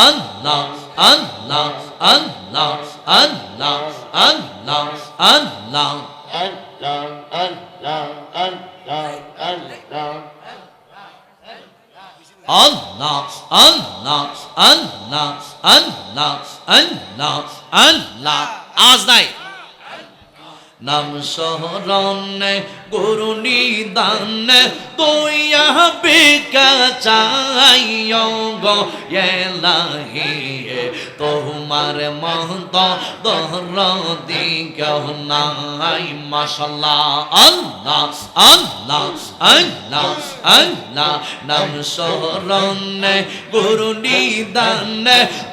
আল্লাহ আল্লাহ আল্লাহ আল্লাহ আল্লাহ আল্লাহ Allah, Allah, Allah, Allah, Allah, Allah. আজ নাই নাম শরণে গুরু নিদান তোয়া বেকা চাইও গো এলাহি তোমার মহত দরদি কেউ নাই মাশাআল্লাহ আল্লাহ আল্লাহ আল্লাহ আল্লাহ নাম শরণে গুরু নিদান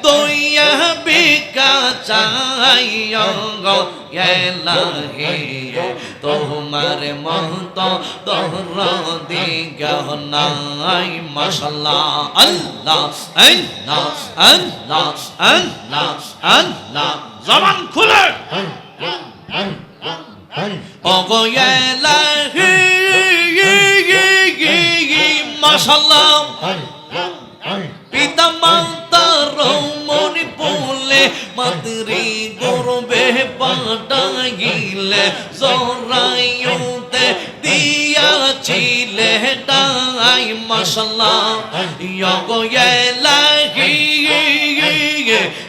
তোয়া বেকা চাইও গো এলাহি তোমার মহত দরদি কেউ নাই মাশাআল্লাহ আল্লাহ আল্লাহ আল্লাহ আল্লাহ আল্লাহ জবান খুলে ওগো এলাহি মাশাআল্লাহ পিতা মাতা রমণী বলে মাতৃ গর্বে পাঠাইলে জরায়ুতে দিয়াছিলে ডাই মাশাআল্লাহ ইয়গো এলাহি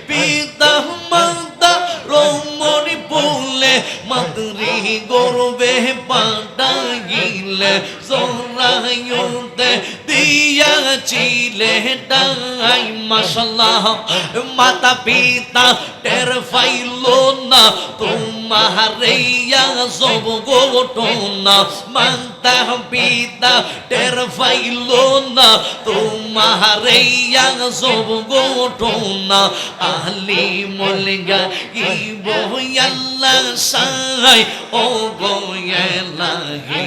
পিতা মাতা রমণী বলে মাতৃ গর্বে পাঠাইলে জরায়ুতে দিয়াছিলে ডাই মাশাআল্লাহ মাতা পিতা টের পাইলো না তোমারে সব ঘটনা মাতা পিতা টের পাইলো না তোমারে সব ঘটনা আলি মলগা ইব আল্লাহ সাই ও গো এলাহি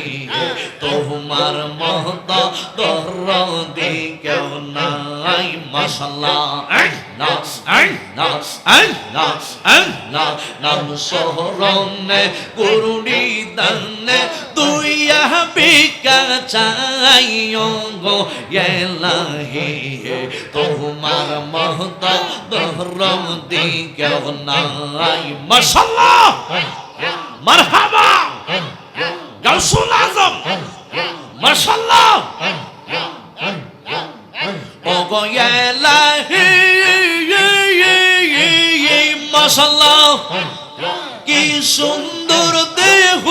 তোমার মহত দরদি কেউ নাই মাশাআল্লাহ আল্লাহ আল্লাহ আল্লাহ আল্লাহ নাম শরণে গুরু নিদান দুইয়া বিকা চাইও গো এলাহি তোমার মহত দরদি কেউ নাই মাশাআল্লাহ মারহাবা গাউসুল আজম মাশাআল্লাহ ওগো এলাহি মাশাআল্লাহ কি সুন্দর দেহ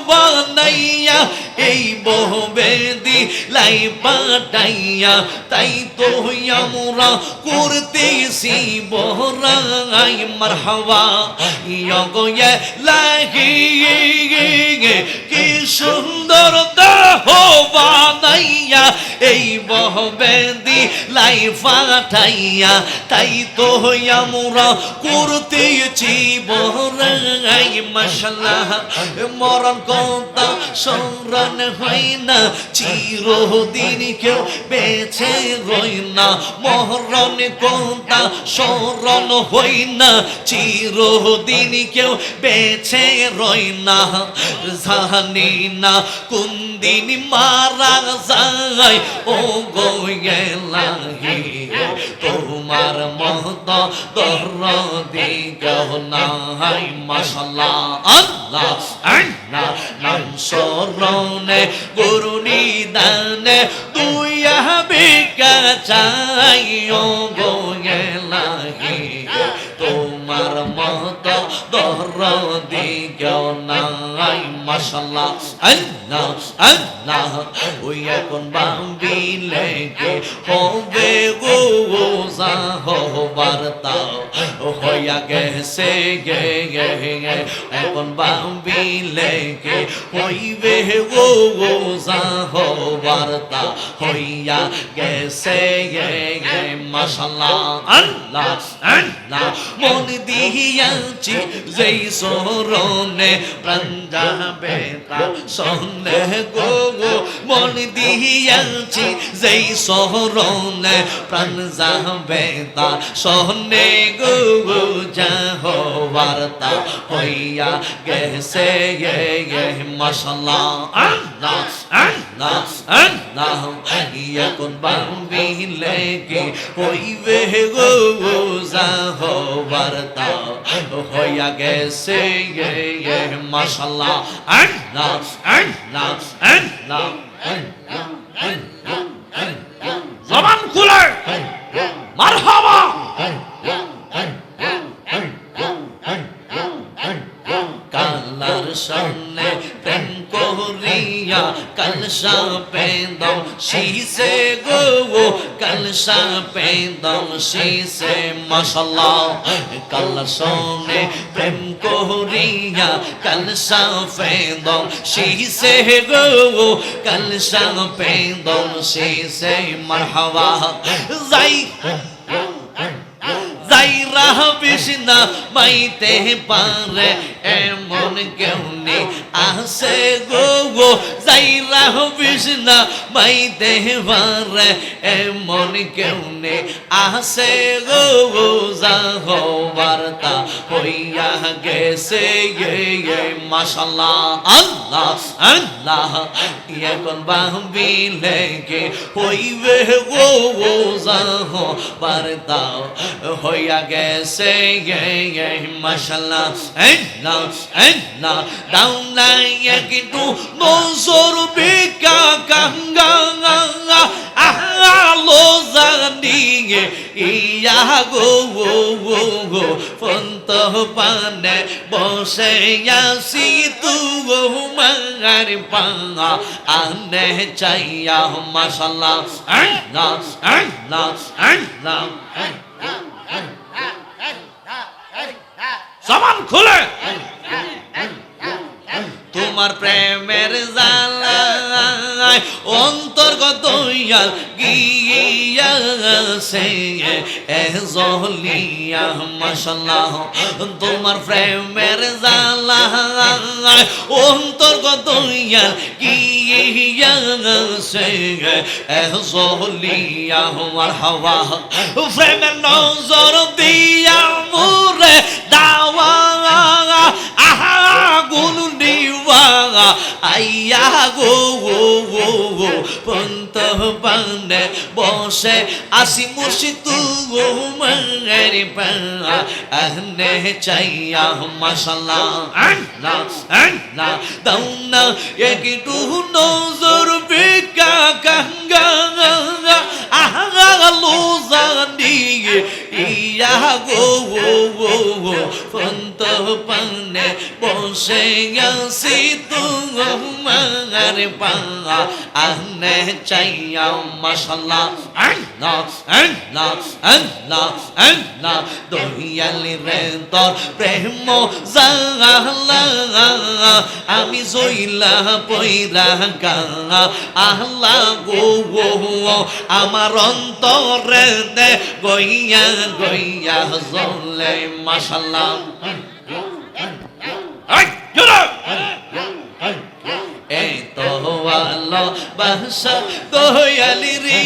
বানাইয়া এই বহবেদি লাই পাঠাইয়া তাই তো আমরা করতেছি বহরাই মারহাবা ইয়গো এলাহি কি সুন্দর দেহ বানাইয়া এই বহবেদি লাই পাঠাইয়া তাই তো আমরা করতেছি বহরাই মাশাআল্লাহ মরণ কথা স্মরণ হয় না চিরদিন কেউ বেঁচে রই না মরণ কথা স্মরণ হয় না চিরদিন কেউ বেঁচে রই না জানি না কোন দিন মারা যায় ও গো এলাহি তোমার মহত দরদি কেউ নাই মাশাআল্লাহ আল্লাহ আল্লাহ নাম শরণে গুরু নিদান দুইয়া বিকা চাইও গো এলাহি তোমার মহত দরদি কেউ নাই মাশাআল্লাহ আল্লাহ আল্লাহ ওই এখন ভাবিলে কে হবে গো যাহবার তাও হইয়া গেছে গে এখন ভাবিলে কে হইবে গো যাহবার তা হইয়া গেছে মাশাআল্লাহ আল্লাহ আল্লাহ মন দিয়াছি যেই শরণ শোনে প্রাণ যাবে তার শোনে গো মন দিয়াছি যেই শরণে প্রাণ যাবে তার শোনে গো যাহো বার্তা হইয়া গেছে মাশাআল্লাহ আল্লাহ আল্লাহ আল্লাহ এখন বাবিলে কি হইবে গো যাহো বার্তা হইয়া গেছে মাশাআল্লাহ আল্লাহ আল্লাহ আল্লাহ জবান খুলে মারহাবা কালার সামনে প্রেম করিয়া কলসা পেন্দম শীষে গো কলসা পেন্দম শীষে মাশাআল্লাহ কালার সামনে প্রেম করিয়া কলসা পেন্দম শীষে গো কলসা পেন্দম শীষে মারহাবা যাই যাইরা বিষ্ণা মাইতে পারে এমন কেউ নেই আসে গো যাইরা বিষ্ণা মাইতে পারে এমন কেউ নেই আসে গো যাহো বার্তা হইয়া গেছে মাশাআল্লাহ আল্লাহ আল্লাহ এখন বাবিলে কে হইবে গো যাহো বার্তা হইয়া গেছে মাশাআল্লাহ আল্লাহ আল্লাহ দাউনা একটু নজর বিকা কাঙ্গা আলো জানিয়ে ইয়া গো ফন্ত পানে বসে আসি তু মার পা আনে চাইয়া মাশাআল্লাহ আল্লাহ আল্লাহ আল্লাহ জবান খুলে তোমার প্রেমের জালায় অন্তর্গত গিয়াছে জলিয়া মাশাআল্লাহ তোমার প্রেমের জালায় অন্তর্গত গিয়াছে জলিয়া মারহাবা প্রেমের নজর দিয়া মোরে দাওয়া আহা গুন নিওয়া আইয়া গো পন্ত পানে বসে আসি মুর্শিদু মার পা আহনে চাইয়া মাশাআল্লাহ আল্লাহ আল্লাহ দাউনা একটু নজর বিকা কাঙ্গা আহা লো জানিয়ে ইয়া গো পন্ত পানে বসে আসি তোমার পা আহনে চাইয়া মাশাআল্লাহ আল্লাহ আল্লাহ আল্লাহ আল্লাহ দয়ালি রে তোর প্রেম জালা আমি জইলা পয়রা গা আল্লাহ গো আমার অন্তরে দে গইয়া গইয়া জলে মাশাআল্লাহ এই জোরে এই তো আলো বাসা দয়ালি রে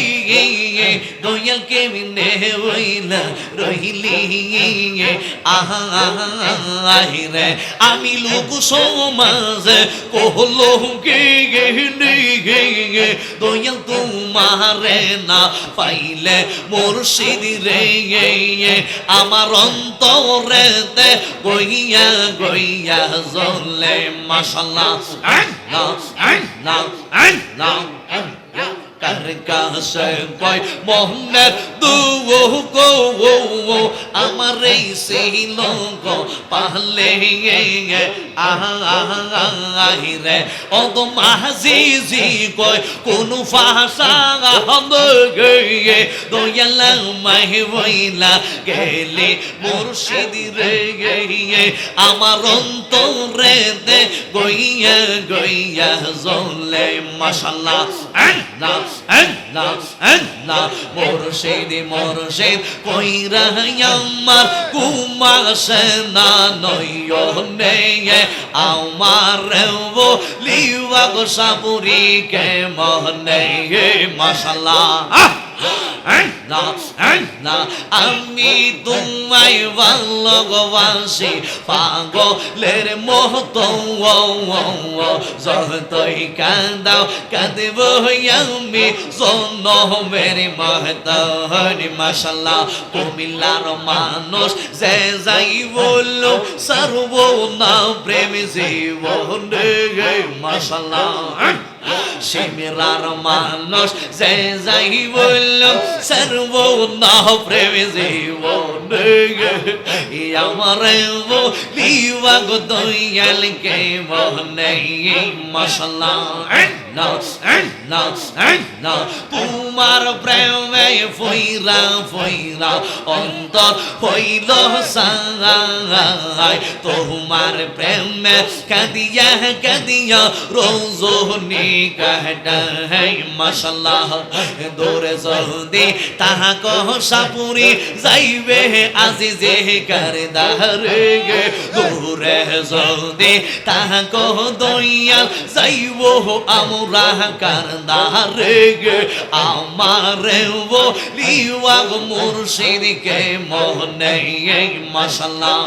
দয়াল কে মিনে হইলা রহিলি আহাই রে আমি লোক সমাজে কহলো গে দয়াল তোমারে না পাইলে মুর্শিদ রে আমার অন্তরে তে গইয়া গইয়া জলে মাশাআল্লাহ আল্লাহ আল্লাহ আল্লাহ কার কাছে কই মোহনের দুও গো আমার এই সেই লোক পাহলে আহি রে ও তো মাজিজি কই কোন ভাষা হবে দয়ালা মাই বইলা গেলে মুর্শিদ রে আমার অন্তরে দে গইয়া গইয়া জলে মাশাআল্লাহ আল্লাহ আল্লাহ আল্লাহ মুর্শিদ মুর্শিদ কইরা আমার কুমাসে না নয়নে আমার লিওয়া গো সাপুরি কে মনে মাশাআল্লাহ আমি তোমায় ভালোবাসি পাগলের মতো যতই কাঁদাও কাঁদব আমি জনমের মহতন মাশাআল্লাহ কুমিল্লার মানুষ যে যাই বললো সর্ব না প্রেম জীবনে মাশাআল্লাহ শিমিরার মানুষ যে যাই বলল সর্ব না প্রেম জীবনে আমার লিওয়া গো দয়াল কে মনে মাশাআল্লাহ তোমার প্রেমে ফইরা ফইরা অন্তর হইল সাই তোমার প্রেমে কাঁদিয়া কাঁদিয়া রোজনি কাটাই মাশাআল্লাহ দূরে যদি তাহা কহ সাপুরি যাইবে আজি যে কারদারে দূরে যদি তাহা কহ দয়াল যাইব আমরা কারদারে আমারে লিওয়া গো মুর্শিদ কে মনে মাশাআল্লাহ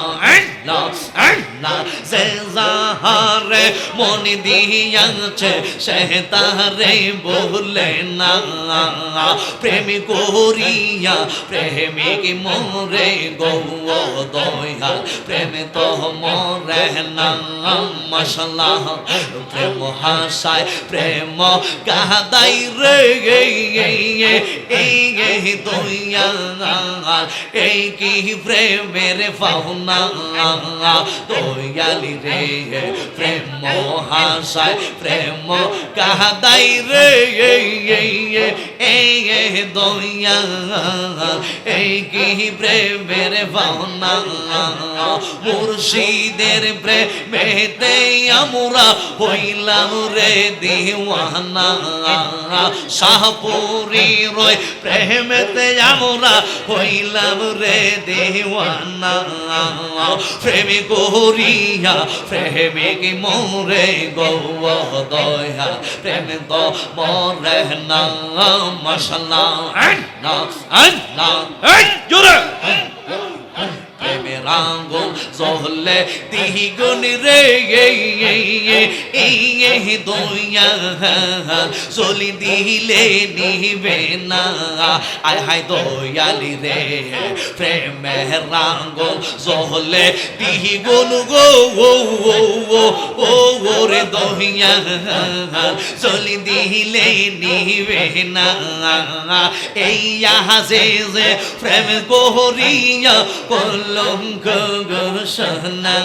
যে যাহারে মন দিয়াছে সে তারে বলে না প্রেম করিয়া প্রেমিক মোরে গো দয়াল প্রেম তো মোরে না মাশাআল্লাহ প্রেম হাসায় প্রেম কাদাই রে এই দয়াল এই কি প্রেমের পাওনা দয়ালি রে প্রেম হাসায় প্রেম কাদাই রে এই দয়াল এই কি প্রেমের পাওনা মুর্শিদের প্রেমেতে আমরা হইলাম রে দিওয়ানা শাহপুরি রয় প্রেমেতে আমরা হইলাম রে দিওয়ানা প্রেমে করিয়া প্রেমিক মোরে গো দয়া প্রেম তো মোরে না মাশাআল্লাহ জোরে প্রেমের আগুন জ্বলে দ্বিগুণ রে এই দয়াল জ্বলি দিলে নিবে না আয় হায় দয়ালি রে প্রেমের আগুন জ্বলে দ্বিগুণ গো ও রে দয়াল জ্বলি দিলে নিবে না এই আহাজে যে প্রেম করিয়া কলঙ্ক গোসনা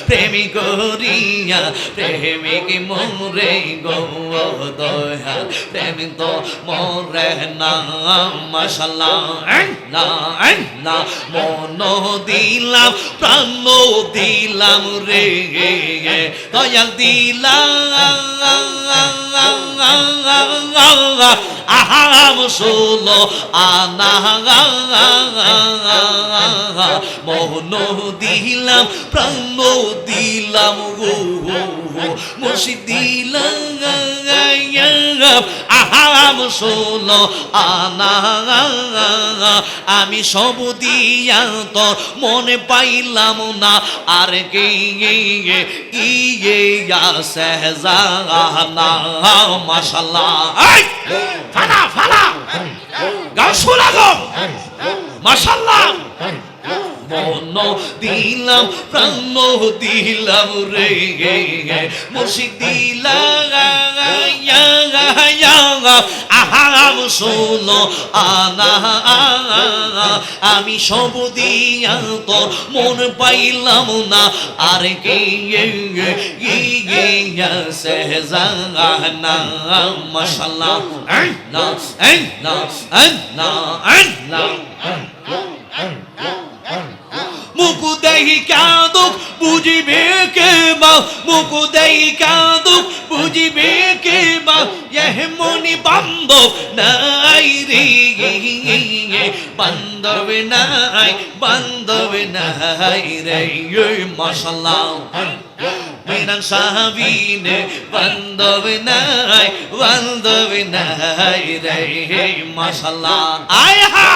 প্রেমিক করিয়া প্রেমিক মোরে গো দয়াল প্রেম তো মোরে না মাশাআল্লাহ না মন দিলাম প্রাণ দিলাম রে দয়াল দিলাম আহাম সোলো আনা মোহন দিলাম প্রাণ দিলাম গো মুর্শিদ দিলাম আহাম সোলো আনা আমি সব দিয়া তোর মনে পাইলাম না আর কে সেহজানা মাশাআল্লাহ ফালা ফালা গাও শোনা গো মাশাআল্লাহ মন দিলাম প্রাণ দিলাম রে মুর্শিদ দিলাম আহাম শোনো আনা আমি সব দিয়া তো মন পাইলাম না আর কে সেহজানা মাশাআল্লাহ মুখ দেহি কাঁদুক বুঝ বুঝিবে কে বা মুখ দেখা দুঃখ বুঝিবে কে বা এমনি বান্ধব নাই রে বান্ধব নাই বান্ধব নাই রে মাশাআল্লাহ মেরা সাহাবীনে বান্ধব নাই রে মাশাআল্লাহ আয় হা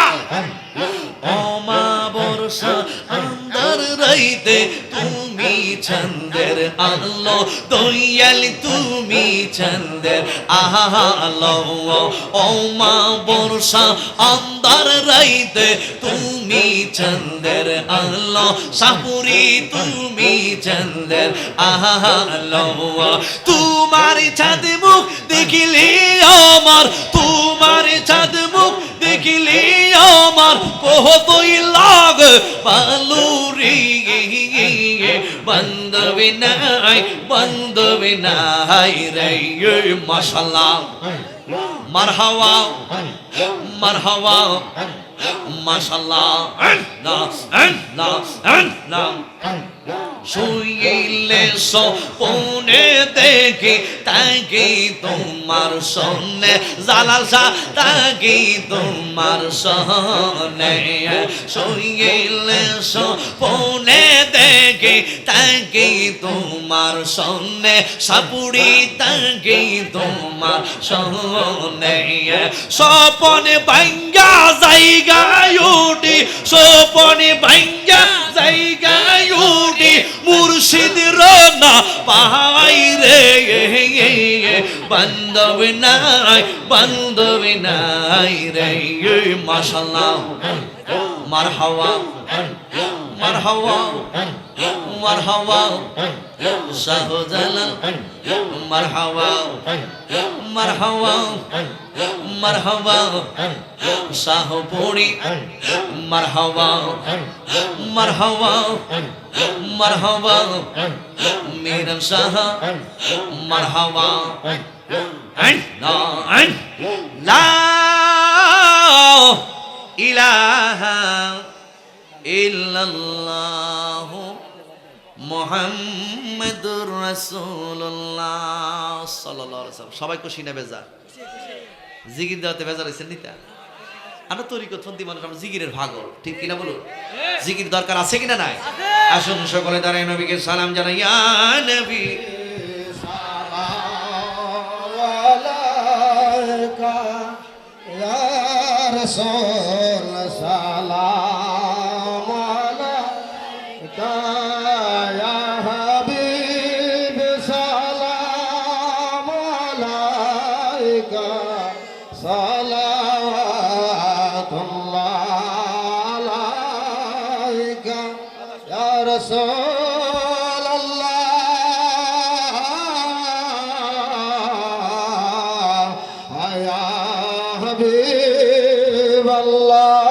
ও মা বর্ষা আন্দার রাইতে তুমি চন্দের আলো দয়াল তুমি চন্দের আলো ও মা বর্ষা আন্দার রাইতে তুমি চন্দের আলো সাপুরি তুমি চন্দের আলো তোমার চাঁদ মুখ দেখিলে আমার তোমার চাঁদ মুখ দেখিলে আমার কতই লাগ পালুরি বান্ধব নাই রে মাশাআল্লাহ মারহাবা মারহাবা মাশাআল্লাহ না শুইলে সপনে দেখি তাকে তোমার সনে জালাল শাহ তাকে তোমার সনে শুইলে সপনে দেখি তাকে তোমার সনে সাপুরি তাকে তোমার সনে সপনে ভাঙ্গা জায়গায় উঠি সপনে ভাঙ্গা জায়গায় উঠি মুর্শিদের না পাই রে বান্ধব নাই রে মাশাআল্লাহ মারহাবা মারহাবা মারহাবা শাহজালাল মারহাবা মারহাবা মারহাবা শাহপুরি মারহাবা মারহাবা মারহাবা মিরান শাহ মারহাবা লা ইলাহা ইল্লাল্লাহ মুহাম্মাদুর রাসূলুল্লাহ সাল্লাল্লাহু আলাইহি ওয়াসাল্লাম। সবাই খুশি না বেজার? জিকির দেওয়াতে বেজার হয়েছেন নিতা? আমরা তরিকত ফন্দি মানুষ, আমরা জিকিরের ভাগল, ঠিক কিনা বলুন? জিকির দরকার আছে কিনা নাই? আসুন সকলে দাঁড়ায় নবীকে সালাম জানাই। ইয়া নবী ইয়া রাসূল সালাম আলাইকা ইয়া হাবিব সালাম আলাইকা সালাওয়াতুল্লাহ আলাইকা ইয়া রাসূল আল্লাহ ইয়া হাবিব আল্লাহ